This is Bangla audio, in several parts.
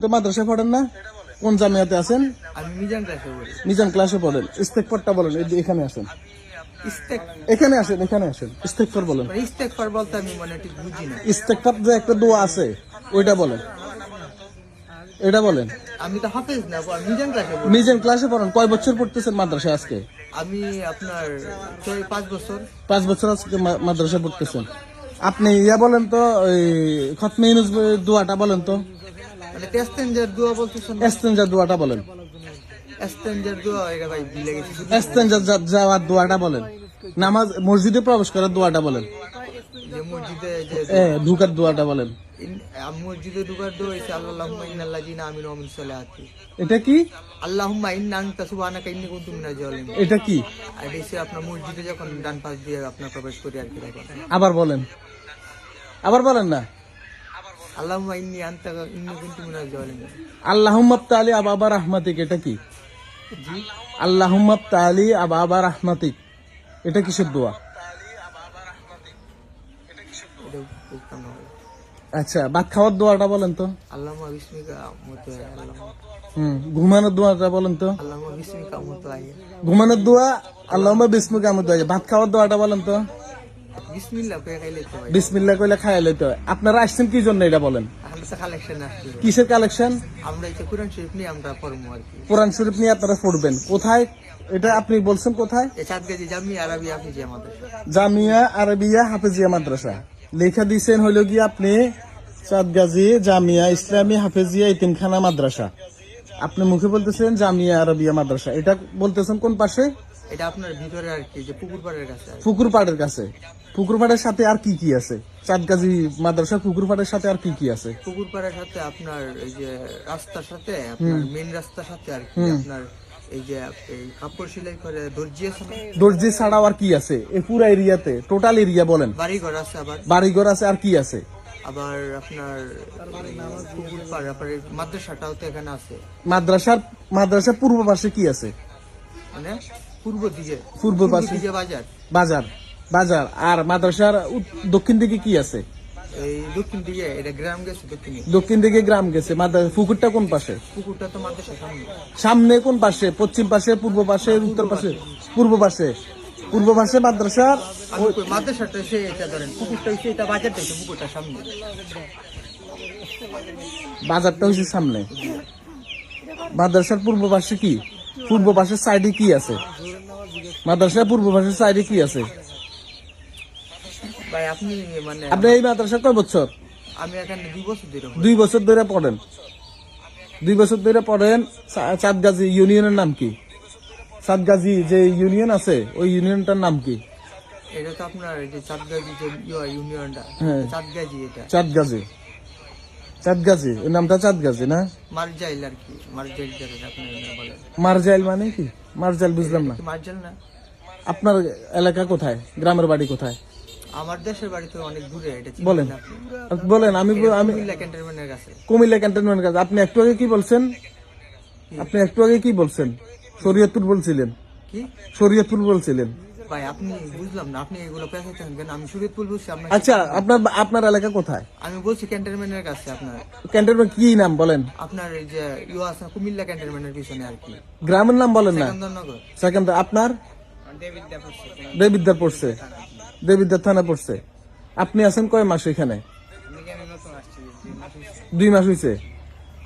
তো মাদ্রাসায় পড়েন না? কোন জামিয়াতে আছেন? আমি মিজান ক্লাসে পড়ি। মিজান ক্লাসে পড়েন। ইস্তেগফারটা বলেন, এখানে আসেন। ইস্তেক এখানে আসেন, এখানে আসেন। ইস্তেগফার বলেন। মানে ইস্তেগফার বলতে আমি মানে ঠিক বুঝি না। ইস্তেগফার যে একটা দোয়া আছে, ওইটা বলেন। এটা বলেন। আমি তো হাফেজ না, মিজান ক্লাসে পড়ি। মিজান ক্লাসে পড়েন। কয় বছর পড়তেছেন মাদ্রাসায় আজকে? আমি আপনার 5 বছর। 5 বছর আজকে মাদ্রাসায় পড়তেছেন। আপনি ইয়া বলেন তো, ওই খতমে ইউনূস দোয়াটা বলেন তো। মানে তেস্তেঞ্জার দোয়া বলতেছেন? ইস্তেনজা দোয়াটা বলেন। তেস্তেঞ্জার দোয়া এটা ভাই ভুলে গেছি। ইস্তেনজা যাওয়ার দোয়াটা বলেন। নামাজ মসজিদে প্রবেশ করার দোয়াটা বলেন। যে মসজিদে যে ঢুকার দোয়াটা বলেন। মসজিদে ঢুকার দোয়া হইছে আল্লাহুম্মা ইন্নাল্লাযিনা আমিনু ওয়া আমিলুস সালাতি। এটা কি? আল্লাহুম্মা ইন্না আনতা সুবহানাকা ইন্নী কুনতু মিনাজ জালিমিন। এটা কি? আর এটা হচ্ছে আপনার মসজিদে যখন ডান পাশ দিয়ে আপনার প্রবেশ করি আর কি তখন। আবার বলেন, আবার বলেন না। আল্লাহুম্মা ইন্নী কুনতু মিনাজ জালিমিন। আল্লাহুম্মা তাআলি আবাবা রাহমাতিক, এটা কি? জি, আল্লাহুম্মা তাআলি আবাবা রাহমাতিক, এটা কিসের দোয়া? এটা বুঝতাম না ভাই। আচ্ছা, ভাত খাওয়ার দোয়াটা বলেন তো। আল্লাহুম্মা বিসমিকা আমুতু আল্লাহুম্মা ঘুমানোর দোয়াটা বলেন তো। আল্লাহুম্মা বিসমিকা আমুতু আইয়া। ঘুমানোর দোয়া আল্লাহুম্মা বিসমিকা আমুতু আইয়া। ভাত খাওয়ার দোয়াটা বলেন তো। বিসমিল্লাহ কয়ে খাইলে তো ভাই। বিসমিল্লাহ কইলে খাইয়া লইতে হয়। আপনারা আসছেন কি জন্য এটা বলেন। আমরা তো কালেকশন আসছে। কিসের কালেকশন? আমরা এই কোরআন শরীফ নিয়ে আমরা পড়বো আর কি। কোরআন শরীফ নিয়ে আপনারা পড়বেন। কোথায় এটা আপনি বলছেন? কোথায়? এই চাঁদগাজী জামিয়া আরবি হাফিজিয়া মাদ্রাসা। জামিয়া আরবিয়া হাফেজিয়া মাদ্রাসা লেখা দিয়েছেন হইল গিয়ে আপনি চাঁদগাজী জামিয়া ইসলামী হাফেজিয়া ইতিমখানা মাদ্রাসা। আপনি মুখে বলতেছেন জামিয়া আরবিয়া মাদ্রাসা। এটা বলতেছেন কোন পাশে? এটা আপনার ভিতরে আর কি, যে পুকুর পাড়ের কাছে। পুকুর পাড়ের কাছে। পুকুর পাড়ের সাথে আর কি কি আছে? চাঁদগাজী মাদ্রাসা পুকুর পাড়ের সাথে আর কি কি আছে? পুকুর পাড়ের সাথে আপনার এই যে রাস্তার সাথে আপনার মেইন রাস্তার সাথে আর কি আপনার এই যে এই কাপড় সেলাই করে দর্জি আছে না? দর্জি ছাড়াও আর কি আছে এই পুরো এরিয়াতে? টোটাল এরিয়া বলেন। বাড়িঘর আছে, আবার বাড়িঘর আছে, আর কি আছে? আবার আপনার পুকুর পাড়, আপনার মাদ্রাসাটাও তো এখানে আছে। মাদ্রাসার পূর্ব পাশে কি আছে? মানে পূর্ব দিকে পাশে বাজার। বাজার। বাজার। আর মাদ্রাসার দক্ষিণ দিকে কি আছে? এই দক্ষিণ দিকে এটা গ্রাম গেছে। দক্ষিণ দিকে গ্রাম গেছে। পুকুরটা কোন পাশে? পুকুরটা তো মাদ্রাসার সামনে। সামনে কোন পাশে? পশ্চিম পাশে, পূর্ব পাশে, উত্তর পাশে? পূর্ব পাশে। পূর্ব পাশে মাদ্রাসার। মাদ্রাসাটা সে এটা ধরেন, পুকুরটা হচ্ছে এটা, বাজারটা হচ্ছে পুকুরটার সামনে। বাজারটা হচ্ছে সামনে। মাদ্রাসার পূর্ব পাশে কি? পূর্ব পাশের সাইডে কি আছে? মাদ্রাসার পূর্ব পাশের সাইডে কি আছে? ভাই আপনি মানে আপনি এই মাদ্রাসা কয় বছর? আমি এখানে 2 বছর ধরে। 2 বছর ধরে পড়েন। 2 বছর ধরে পড়েন। চাঁদগাজী ইউনিয়নের নাম কি? চাঁদগাজী যে ইউনিয়ন আছে, ওই ইউনিয়নটার নাম কি? এটা তো আপনার এই যে চাঁদগাজী যে ইউনিয়নটা, হ্যাঁ। চাঁদগাজী এটা। চাঁদগাজী। চাঁদগাজী, ওই নামটা চাঁদগাজী না? মারজাইল আর কি, মারজাইল যেটা আপনি বলেন। মারজাইল মানে কি? মারজাইল বুঝলাম না। মারজাইল না? আপনার এলাকা কোথায়? গ্রামের বাড়ি কোথায়? আমার দেশের বাড়ি তো অনেক দূরে। এটা বলেন, চিনেন আপনি? বলেন। আমি কুমিল্লা ক্যান্টনমেন্টের কাছে। কুমিল্লা ক্যান্টনমেন্ট কাছে। আপনি একটু আগে কি বলছেন? আপনি একটু আগে কি বলছেন? শরীয়তপুর বলছিলেন। কি শরীয়তপুর বলছিলেন। ভাই আপনি বুঝলাম না, আপনি এগুলো পেছাইতেছেন কেন? আমি শরীয়তপুর বলছি আপনার। আচ্ছা, আপনার এলাকা কোথায়? আমি বলছি ক্যান্টনমেন্টের কাছে আপনার। ক্যান্টনমেন্ট কি নাম বলেন? আপনার এই যে আছে কুমিল্লা ক্যান্টনমেন্টের পিছনে আর কি। গ্রামের নাম বলেন না। সেকেন্দ্রনগর। সেকেন্ড। আপনার? দেবিদ্যা পড়ছে। দেবিদ্যা থানা পড়ছে। আপনি আছেন কয় মাস এখানে? 2 মাস হয়েছে।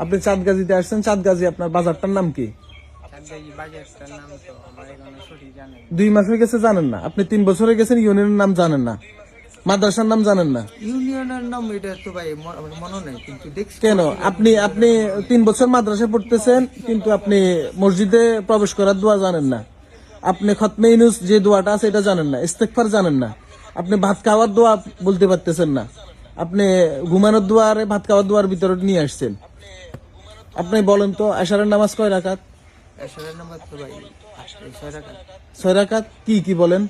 আপনি চাঁদগাজীতে আসছেন। চাঁদগাজী আপনার বাজারটার নাম কি? 2 মাস হয়ে গেছে জানেন না? আপনি 3 বছর হয়ে গেছেন, ইউনিয়নের নাম জানেন না, মাদ্রাসার নাম জানেন না। ইউনিয়নের নাম এটা তো ভাই মনে নাই, কিন্তু দেখছি। কেন? আপনি 3 বছর মাদ্রাসায় পড়তেছেন, কিন্তু আপনি মসজিদে প্রবেশ করার দোয়া জানেন না। আপনি খতমে ইউনূস যে দোয়াটা আছে এটা জানেন না। ইস্তেগফার জানেন না। আপনি ভাত খাওয়ার দোয়া বলতে পারতেছেন না। আপনি ঘুমানোর দোয়া আর ভাত খাওয়ার দোয়ার ভিতরে নিয়ে আসছেন। আপনি বলেন তো, এশারের নামাজ কয় রাকাত? এশারের নামাজ তো ভাই 6 রাকাত। 6 রাকাত। কি কি বলেন?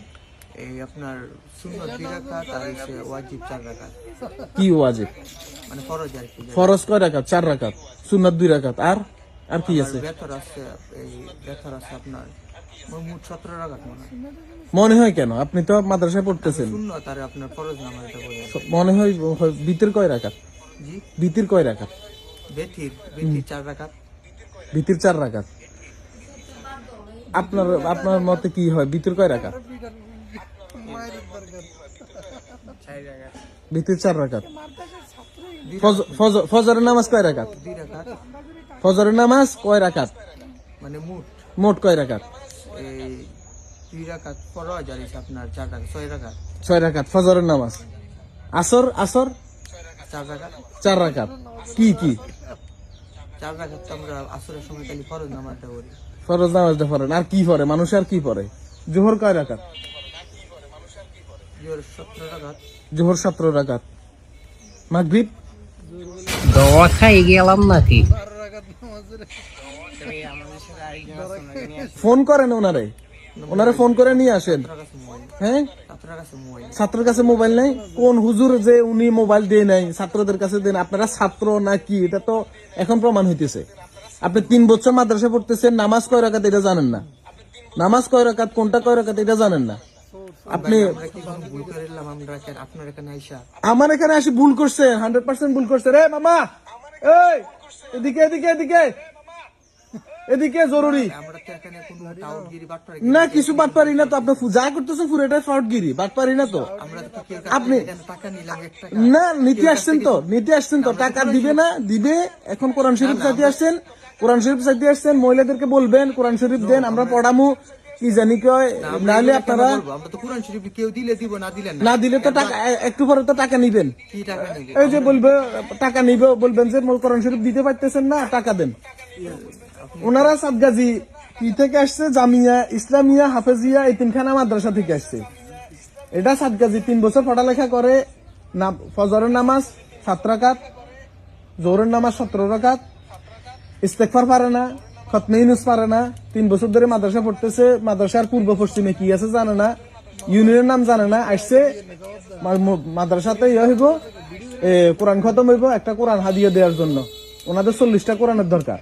এই আপনার সুন্নত 2 রাকাত আর হচ্ছে ওয়াজিব 4 রাকাত। কি ওয়াজিব? মানে ফরজ আর কি। ফরজ কয় রাকাত? 4 রাকাত। সুন্নাত 2 রাকাত। আর কি আছে? বেতর আছে, এই বেতর আছে আপনার মোট 17 রাকাত মনে হয়। কেন? আপনি তো মাদ্রাসায় পড়তেছেন। সুন্নত আর আপনার ফরজ নামাজ এটা বলে। মনে হয় ভিতর কয় রাকাত? জি, ভিতর কয় রাকাত? বেথির 4 রাকাত। ভিতর 4 রাকাত। আপনার আপনার মতে কি হয়, ভিতর কয় রাকাত? 4 রাকাত। ভিতর 4 রাকাত। ফজরের নামাজ কয় রাকাত? 2 রাকাত। ফজরের নামাজ কয় রাকাত? মানে মোট কয় রাকাত? এই 2 রাকাত ফরজ আর হচ্ছে আপনার 4 রাকাত, 6 রাকাত। 6 রাকাত ফজরের নামাজ। আসর 4 রাকাত। 4 রাকাত। কি 4 রাকাত তো আমরা আসরের সময় খালি ফরজ নামাজটা করি। ফরজ নামাজটা পড়েন, আর কি পড়ে মানুষ, আর কি পড়ে? জোহর কয় রাকাত? জোহর 17 রাকাত। জোহর 17 রাকাত। মাগরিব দোয়া খাই গেলাম নাকি? ফোন করেন ওনারে, ফোন করে নিয়ে আসেন। হ্যাঁ, ছাত্রের কাছে মোবাইল নেই? কোন হুজুর যে উনি মোবাইল দিয়ে নাই, ছাত্রদের কাছে দেন? আপনারা ছাত্র নাকি এটা তো এখন প্রমাণ হইতেছে। আপনি 3 বছর মাদ্রাসা পড়তেছেন, নামাজ কয় রাকাত এটা জানেন না। নামাজ কয় রাকাত, কোনটা কয় রাকাত এটা জানেন না। আপনি আমরা কি কোনো ভুল করে এলাম? আমরা আপনার এখানে আইসা আমার এখানে আসি ভুল করছেন, 100% ভুল করছেন। রে মামা, এই এদিকে এদিকে এদিকে এদিকে, জরুরি আমরা তো এখানে কোনো টাউটগিরি বাটপারি না, কিছু বাটপারি না তো। আপনি যা করতেছেন পুরোটাই ফ্রডগিরি, বাটপারি না তো। আমরা তো কেউ আপনি টাকা নিলাম 1 টাকা। না, নিতে আসছেন তো, টাকা দিবে না, দিবে। এখন কোরআন শরীফ চাইতে আসছেন, মহিলাদেরকে বলবেন কোরআন শরীফ দেন, আমরা পড়ামু, কি জানি কয়। নাহলে আপনারা আমরা তো কোরআন শরীফ কেউ দিলে দিব, না দিলে না। না দিলে তো টাকা, একটু পরে তো টাকা নিবেন। কি টাকা নেবে? এই যে বলবে টাকা নিবে, বলবেন যে কোরআন শরীফ দিতে পারতেছেন না, টাকা দেন। ওনারা সাদগাজী কি থেকে আসছে? জামিয়া ইসলামিয়া হাফেজিয়া এতিমখানা মাদ্রাসা থেকে আসছে। এটা সাদগাজী 3 বছর পড়ালেখা করে। না, ফজরের নামাজ 7 রাকাত, জোহরের নামাজ 17 রাকাত, ইস্তেগফার পারে না, খতমে ইউনূস পারে না। 3 বছর ধরে মাদ্রাসা পড়তেছে। মাদ্রাসার পূর্ব পশ্চিমে কি আছে জানে না, ইউনিয়নের নাম জানে না। আসছে মাদ্রাসাতে হইব, কোরআন খতম হইব, একটা কোরআন হাদিয়া দেওয়ার জন্য। ওনাদের 40টা কোরআনের দরকার।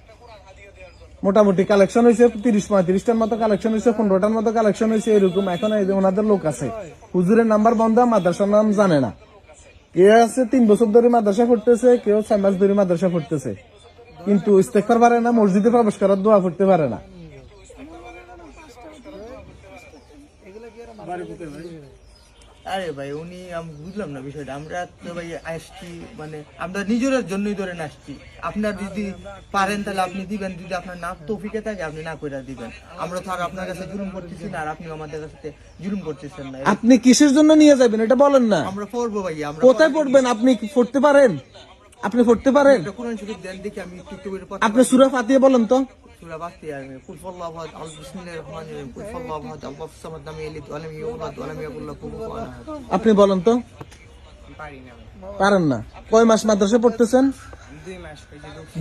মোটামুটি কালেকশন হয়েছে 30-35টার মতো কালেকশন হয়েছে, 15টার মতো কালেকশন হয়েছে, এরকম। এখন ওনাদের লোক আছে, হুজুরের নাম্বার বন্ধ, মাদ্রাসার নাম জানে না। কে আছে 3 বছর ধরে মাদ্রাসা পড়তেছে, কেউ 6 মাস ধরে মাদ্রাসা পড়তেছে, কিন্তু ইস্তেগফার পারে না, মসজিদে প্রবেশ করার দোয়া পড়তে পারে না। আরে ভাই উনি আমি বুঝলাম না বিষয়টা। আমরা তো ভাই আসছি মানে আমরা নিজের জন্যই ধরে আসছি। আপনার যদি পারেন তাহলে আপনি দিবেন, যদি আপনার না তৌফিকে থাকে আপনি না কইরা দিবেন। আমরা তো আর আপনার কাছে জুলুম করতেছি না, আর আপনি আমাদের কাছে জুলুম করতেছেন না। আপনি কিসের জন্য নিয়ে যাবেন এটা বলেন না। আমরা পড়বো ভাই। আমরা কোথায় পড়বেন? আপনি কি পড়তে পারেন? আপনি পড়তে পারেন? একটা কোরআন শরীফ দেন দেখি, আমি একটু করে পড়তে আপনি সূরা ফাতিহা বলেন তো। সূরা ফাতিহা কুল ফাল্লাহু আহাদ বিসমিল্লাহির রহমানির রহিম কুল ফাল্লাহু আহাদ আল্লাহুস সামাদ লাম ইয়ালিদ ওয়া লাম ইউলাদ ওয়া লাম ইয়াকুল লাহু কুফুওয়ান আহাদ। আপনি বলেন তো। পারি না। পারেন না? কয় মাস মাদ্রাসা পড়তেছেন? 2 মাস।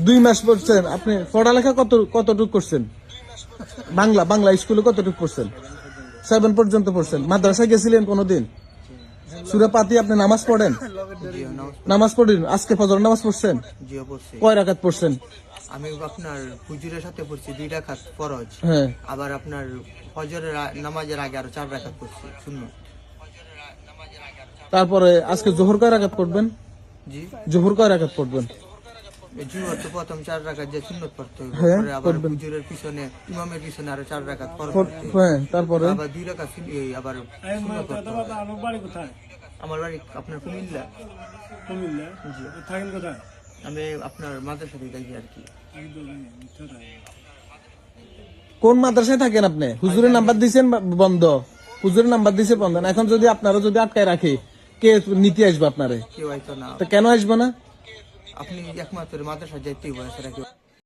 2 মাস পড়ছেন। আপনি পড়ালেখা কতটুকু করছেন? বাংলা স্কুলে কতটুকু পড়ছেন? 7 পর্যন্ত পড়ছেন। মাদ্রাসায় গেছিলেন কোনোদিন? সূরা ফাতিহা আপনি নামাজ পড়েন? নামাজ পড়েন। আজকে ফজর নামাজ পড়ছেন? জিও পড়ছি। কয় রাকাত পড়ছেন? আমি আপনার হুজুরের সাথে পড়ছি 2 রাকাত ফরজ। হ্যাঁ। আবার আপনার ফজরের নামাজের আগে আরো 4 রাকাত পড়ছি সুন্নাত। তারপরে আজকে জোহর কয় রাকাত পড়বেন? জি। জোহর কয় রাকাত পড়বেন? জুহর তো প্রথম 4 রাকাত যে সুন্নাত পড়তে হবে, হ্যাঁ, পরে আবার হুজুরের পিছনে ইমামের পিছনে আরো 4 রাকাত ফরজ পড়তে হবে। হ্যাঁ, তারপরে আবার 2 রাকাত আবার সুন্নাত পড়তে হবে। আমার বাড়ি আপনার কুমিল্লা। জি। আমি আপনার মাদ্রাসাতে থাকি আর কি। কোন মাদ্রাসায় থাকেন আপনি? হুজুরের নাম্বার দিয়েছেন বন্ধ, হুজুরের নাম্বার দিয়েছে বন্ধ। এখন যদি আপনারা যদি আটকায় রাখে, কে নিতে আসবে আপনারে? কেউ হয়তো না। তো কেন আসবে না? আপনি একমাত্র মাদ্রাসা যাইতেই বলে সেটা কেউ